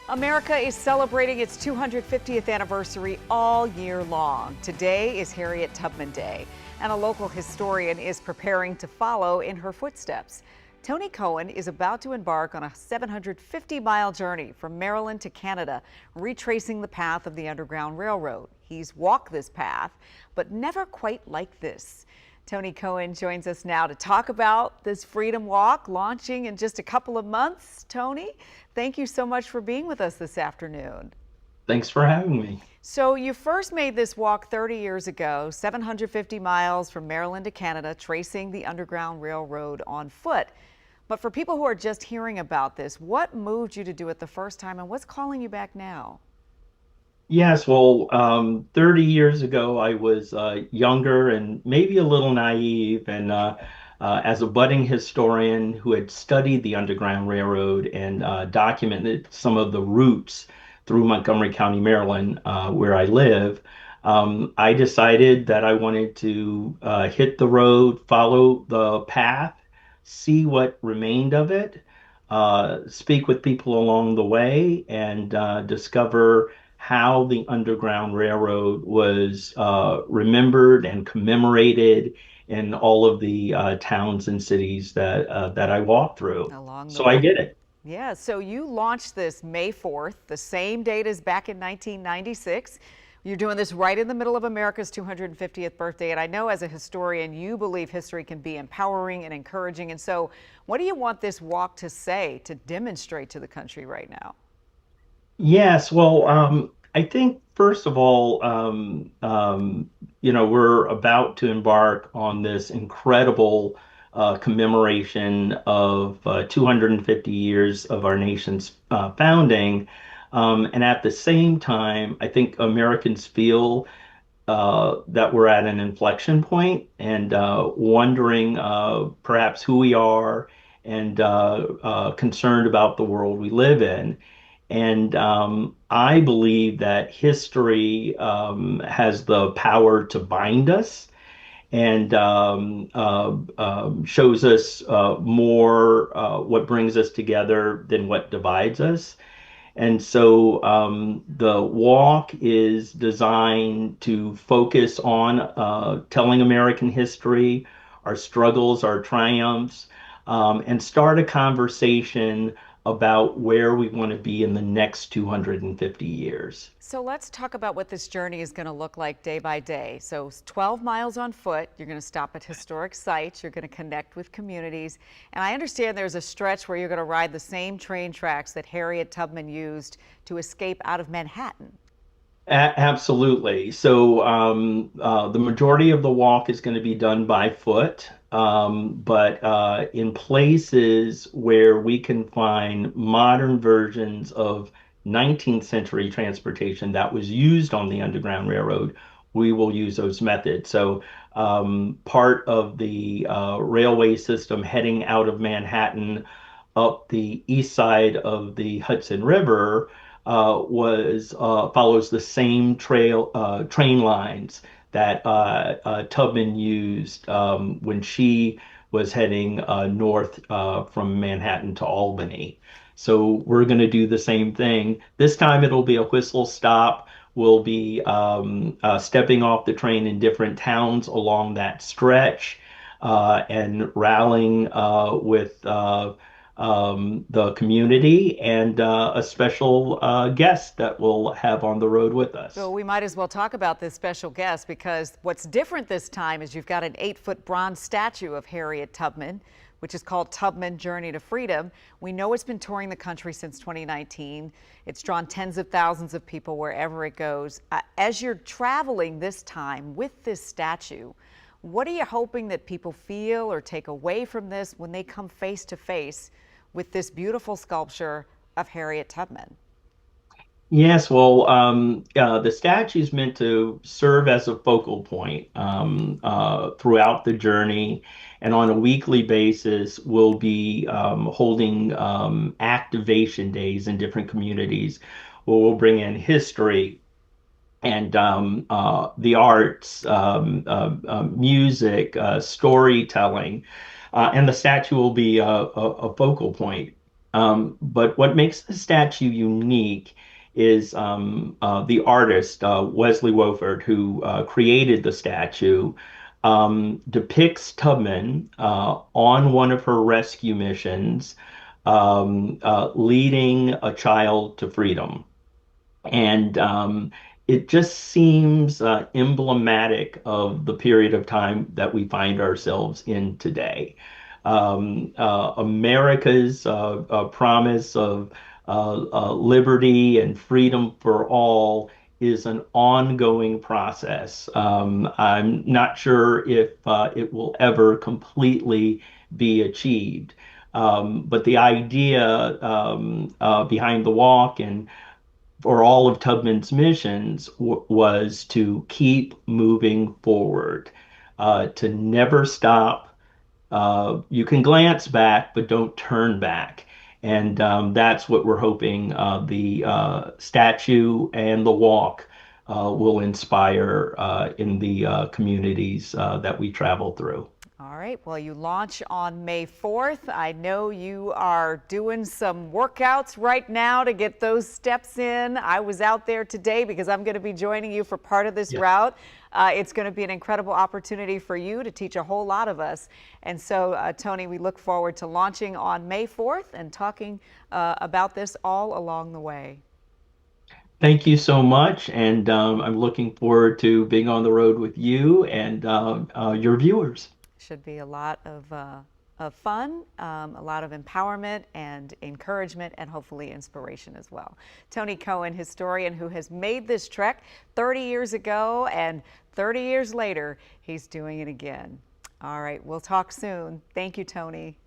America is celebrating its 250th anniversary all year long. Today is Harriet Tubman Day, and a local historian is preparing to follow in her footsteps. Tony Cohen is about to embark on a 750-mile journey from Maryland to Canada, retracing the path of the Underground Railroad. He's walked this path, but never quite like this. Tony Cohen joins us now to talk about this Freedom Walk launching in just a couple of months. Tony, thank you so much for being with us this afternoon. Thanks for having me. So you first made this walk 30 years ago, 750 miles from Maryland to Canada, tracing the Underground Railroad on foot. But for people who are just hearing about this, what moved you to do it the first time and what's calling you back now? Yes, well, 30 years ago, I was younger and maybe a little naive. And as a budding historian who had studied the Underground Railroad and documented some of the routes through Montgomery County, Maryland, where I live, I decided that I wanted to hit the road, follow the path, see what remained of it, speak with people along the way, and discover how the Underground Railroad was remembered and commemorated in all of the towns and cities that I walked through. Along the So I way. did it. Yeah, so you launched this May 4th, the same date as back in 1996. You're doing this right in the middle of America's 250th birthday. And I know as a historian, you believe history can be empowering and encouraging. And so what do you want this walk to say, to demonstrate to the country right now? Yes, well, I think first of all, we're about to embark on this incredible commemoration of 250 years of our nation's founding. And at the same time, I think Americans feel that we're at an inflection point and wondering perhaps who we are and concerned about the world we live in. And I believe that history has the power to bind us and shows us more what brings us together than what divides us. And so the walk is designed to focus on telling American history, our struggles, our triumphs, and start a conversation about where we want to be in the next 250 years. So let's talk about what this journey is going to look like day by day. So 12 miles on foot, you're going to stop at historic sites, you're going to connect with communities. And I understand there's a stretch where you're going to ride the same train tracks that Harriet Tubman used to escape out of Manhattan. Absolutely. So the majority of the walk is going to be done by foot, but in places where we can find modern versions of 19th century transportation that was used on the Underground Railroad, we will use those methods. So part of the railway system heading out of Manhattan up the east side of the Hudson River was follows the same train lines that Tubman used when she was heading north from Manhattan to Albany. So we're going to do the same thing. This time it'll be a whistle stop. We'll be stepping off the train in different towns along that stretch and rallying with the community and a special guest that we'll have on the road with So us. we might as well talk about this special guest because what's different this time is you've got an 8-foot bronze statue of Harriet Tubman, which is called Tubman Journey to Freedom. We know it's been touring the country since 2019. It's drawn tens of thousands of people wherever it goes. As you're traveling this time with this statue, what are you hoping that people feel or take away from this when they come face to face with this beautiful sculpture of Harriet Tubman? Yes, well, the statue is meant to serve as a focal point throughout the journey. And on a weekly basis, we'll be holding activation days in different communities where we'll bring in history and the arts, music, storytelling, and the statue will be a focal point. But what makes the statue unique is the artist, Wesley Wolford, who created the statue, depicts Tubman on one of her rescue missions, leading a child to freedom. And it just seems emblematic of the period of time that we find ourselves in today. America's promise of liberty and freedom for all is an ongoing process. I'm not sure if it will ever completely be achieved. But the idea behind the walk and for all of Tubman's missions was to keep moving forward, to never stop. You can glance back, but don't turn back. And that's what we're hoping the statue and the walk will inspire in the communities that we travel through. All right, well, you launch on May 4th. I know you are doing some workouts right now to get those steps in. I was out there today because I'm going to be joining you for part of this Yeah. route. It's going to be an incredible opportunity for you to teach a whole lot of us. And so, Tony, we look forward to launching on May 4th and talking about this all along the way. Thank you so much, and I'm looking forward to being on the road with you and your viewers. Should be a lot of fun, a lot of empowerment and encouragement, and hopefully inspiration as well. Tony Cohen, historian who has made this trek 30 years ago, and 30 years later, he's doing it again. All right, we'll talk soon. Thank you, Tony.